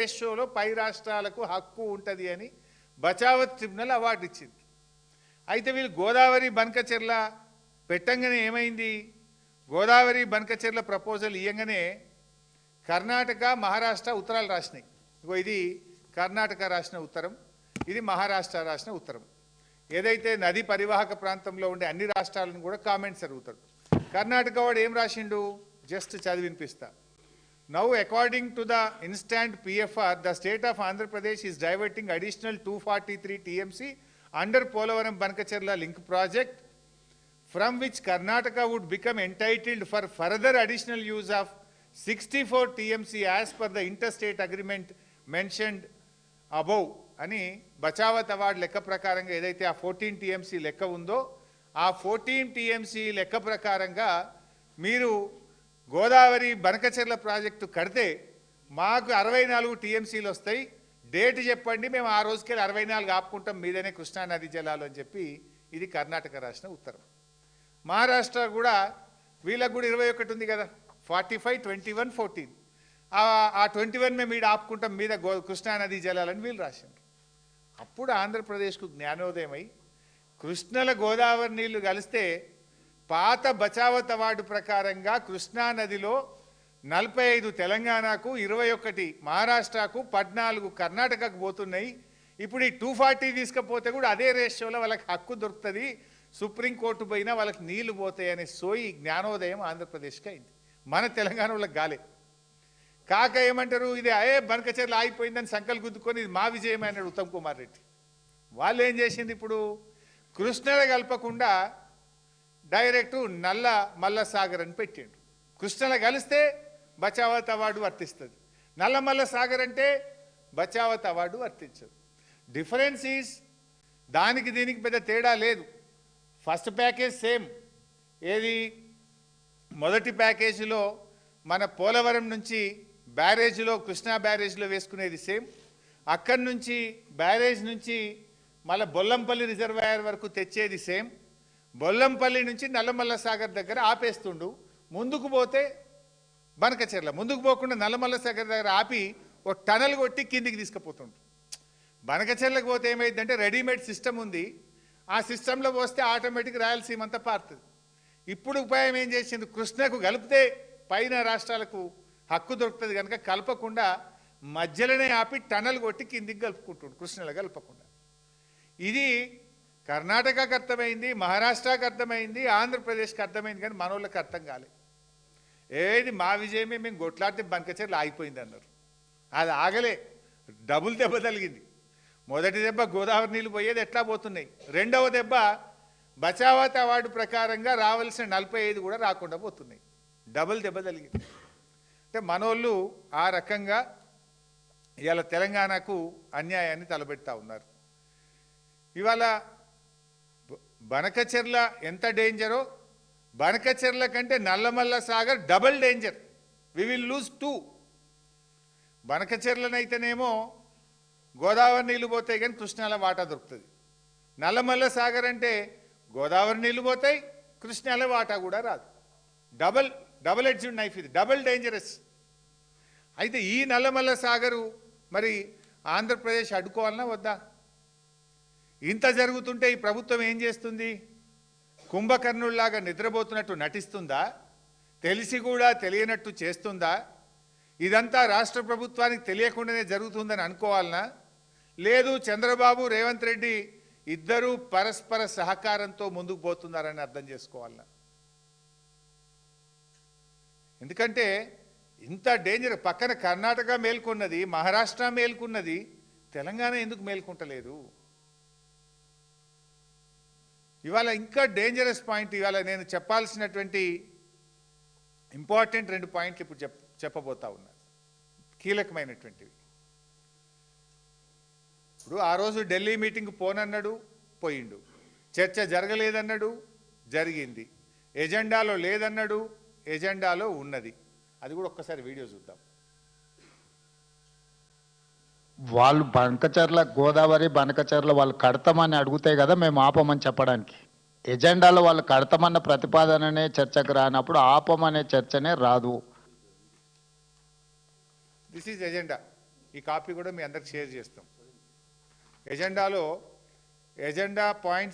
రేషియోలో పై రాష్ట్రాలకు హక్కు ఉంటుంది అని బచావత్ ట్రిబ్యునల్ అవార్డు ఇచ్చింది. అయితే వీళ్ళు గోదావరి బనకచెర్ల పెట్టంగానే ఏమైంది, గోదావరి బనకచెర్ల ప్రపోజల్ ఇయ్యంగానే కర్ణాటక మహారాష్ట్ర ఉత్తరాలు రాసినాయి. ఇగో ఇది కర్ణాటక రాసిన ఉత్తరం, ఇది మహారాష్ట్ర రాసిన ఉత్తరం. ఏదైతే నది పరివాహక ప్రాంతంలో ఉండే అన్ని రాష్ట్రాలను కూడా కామెంట్స్ అడుగుతాడు. కర్ణాటక వాడు ఏం రాసిండు just చదివినిపిస్తా. Now, according to the instant PFR, the state of Andhra Pradesh is diverting additional 243 TMC under Polavaram Bankacherla link project, from which Karnataka would become entitled for further additional use of 64 TMC as per the interstate agreement mentioned above. అని Bachawat award లెక్క ప్రకారంగా ఏదైతే ఆ 14 TMC లెక్క ఉందో ఆ 14 TMC లెక్క ప్రకారంగా మీరు గోదావరి బనకచెర్ల ప్రాజెక్టు కడితే మాకు 64 TMCలు వస్తాయి, డేట్ చెప్పండి, మేము ఆ రోజుకెళ్ళి 64 ఆపుకుంటాం, మీదనే కృష్ణానది జలాలు అని చెప్పి ఇది కర్ణాటక రాసిన ఉత్తరం. మహారాష్ట్ర కూడా వీళ్ళకు కూడా 21 ఉంది కదా, 45, 21, 14. ఆ 21 మేము ఈడ ఆపుకుంటాం మీద కృష్ణానది జలాలని వీళ్ళు రాశారు. అప్పుడు ఆంధ్రప్రదేశ్కు జ్ఞానోదయమై కృష్ణల గోదావరి నీళ్లు కలిస్తే పాత బచావత్ అవార్డు ప్రకారంగా కృష్ణానదిలో 45 తెలంగాణకు, 21 మహారాష్ట్రకు, 14 కర్ణాటకకు పోతున్నాయి. ఇప్పుడు ఈ 240 తీసుకపోతే కూడా అదే రేషియోలో వాళ్ళకి హక్కు దొరుకుతుంది, సుప్రీంకోర్టు పోయినా వాళ్ళకి నీళ్లు పోతాయి అనే సోయి జ్ఞానోదయం ఆంధ్రప్రదేశ్కి అయింది. మన తెలంగాణ వాళ్ళకి గాలే. కాక ఏమంటారు, ఇది బనకచెర్ల ఆగిపోయిందని సంకల్ గుద్దుకొని ఇది మా విజయమే అన్నాడు ఉత్తమ్ కుమార్ రెడ్డి. వాళ్ళు ఏం చేసింది, ఇప్పుడు కృష్ణలో కలపకుండా డైరెక్ట్ నల్ల మల్ల సాగర్ అని పెట్టిండు. కృష్ణలో కలిస్తే బచావత్ అవార్డు వర్తిస్తుంది, నల్ల మల్ల సాగర్ అంటే బచావత్ అవార్డు వర్తించదు. డిఫరెన్స్ ఈజ్ దానికి దీనికి పెద్ద తేడా లేదు. First package same. ఏది మొదటి ప్యాకేజీలో మన పోలవరం నుంచి బ్యారేజ్లో కృష్ణా బ్యారేజ్లో వేసుకునేది సేమ్, అక్కడి నుంచి బ్యారేజ్ నుంచి మళ్ళీ బొల్లంపల్లి రిజర్వాయర్ వరకు తెచ్చేది సేమ్. బొల్లంపల్లి నుంచి నల్లమల్ల సాగర్ దగ్గర ఆపేస్తుండు, ముందుకు పోతే బనకచెర్ల, ముందుకు పోకుండా నల్లమల్ల సాగర్ దగ్గర ఆపి ఒక టనల్ కొట్టి కిందికి తీసుకుపోతుండు. బనకచెర్లకు పోతే ఏమైందంటే రెడీమేడ్ సిస్టమ్ ఉంది, ఆ సిస్టంలో పోస్తే ఆటోమేటిక్ రాయలసీమ అంతా పారుతుంది. ఇప్పుడు ఉపాయం ఏం చేసింది, కృష్ణకు కలిపితే పైన రాష్ట్రాలకు హక్కు దొరుకుతుంది కనుక కలపకుండా మధ్యలోనే ఆపి టనల్ కొట్టి కిందికి కలుపుకుంటుండు, కృష్ణలో కలపకుండా. ఇది కర్ణాటకకు అర్థమైంది, మహారాష్ట్రకు అర్థమైంది, ఆంధ్రప్రదేశ్కి అర్థమైంది, కానీ మనోళ్ళకి అర్థం కాలేదు. ఏది మా విజయమే, మేము గొట్లాడితే బనకచెర్ల ఆగిపోయింది అన్నారు. అది ఆగలే, డబుల్ దెబ్బ తగిలింది. మొదటి దెబ్బ గోదావరి నీళ్ళు పోయేది ఎట్లా పోతున్నాయి, రెండవ దెబ్బ బచావత్ అవార్డు ప్రకారంగా రావాల్సిన 45 కూడా రాకుండా పోతున్నాయి. డబుల్ దెబ్బ తగిలింది. అంటే మనోళ్ళు ఆ రకంగా ఇవాళ తెలంగాణకు అన్యాయాన్ని తలబెడతా ఉన్నారు. ఇవాళ బనకచెర్ల ఎంత డేంజరో, బనకచెర్ల కంటే Nallamala Sagar double danger. We will lose 2. బనకచెర్లనైతేనేమో గోదావరి నీళ్ళు పోతాయి కానీ కృష్ణాల వాటా దొరుకుతుంది. నల్లమల్ల సాగర్ అంటే గోదావరి నీళ్ళు పోతాయి, కృష్ణాల వాటా కూడా రాదు. డబల్ ఎడ్జ్డ్ నైఫ్, ఇది డబల్ డేంజరస్. అయితే ఈ నల్లమల్ల సాగరు మరి ఆంధ్రప్రదేశ్ అడ్డుకోవాలన్నా వద్దా? ఇంత జరుగుతుంటే ఈ ప్రభుత్వం ఏం చేస్తుంది, కుంభకర్ణుల్లాగా నిద్రపోతున్నట్టు నటిస్తుందా, తెలిసి కూడా తెలియనట్టు చేస్తుందా? ఇదంతా రాష్ట్ర ప్రభుత్వానికి తెలియకుండానే జరుగుతుందని అనుకోవాలనా, లేదు చంద్రబాబు రేవంత్ రెడ్డి ఇద్దరూ పరస్పర సహకారంతో ముందుకు పోతున్నారని అర్థం చేసుకోవాలనా? ఎందుకంటే ఇంత డేంజర్, పక్కన కర్ణాటక మేల్కొన్నది, మహారాష్ట్ర మేల్కొన్నది, తెలంగాణ ఎందుకు మేల్కొంటలేదు? ఇవాళ ఇంకా డేంజరస్ పాయింట్, ఇవాళ నేను చెప్పాల్సినటువంటి ఇంపార్టెంట్ 2 పాయింట్లు ఇప్పుడు చెప్పబోతా ఉన్నా, కీలకమైనటువంటివి. ఇప్పుడు ఆ రోజు ఢిల్లీ మీటింగ్ పోనన్నాడు, పోయిండు. చర్చ జరగలేదన్నాడు, జరిగింది. ఎజెండాలో లేదన్నాడు, ఎజెండాలో ఉన్నది. అది కూడా ఒక్కసారి వీడియో చూద్దాం. వాళ్ళు బనకచెర్ల గోదావరి బనకచెర్ల వాళ్ళు కడతామని అడిగితే కదా మేము ఆపమని చెప్పడానికి. ఎజెండాలో వాళ్ళు కడతామన్న ప్రతిపాదననే చర్చకు రానప్పుడు ఆపమనే చర్చనే రాదు. This is agenda. ఈ కాపీ కూడా మీ అందరికి షేర్ చేస్తాం. Agenda points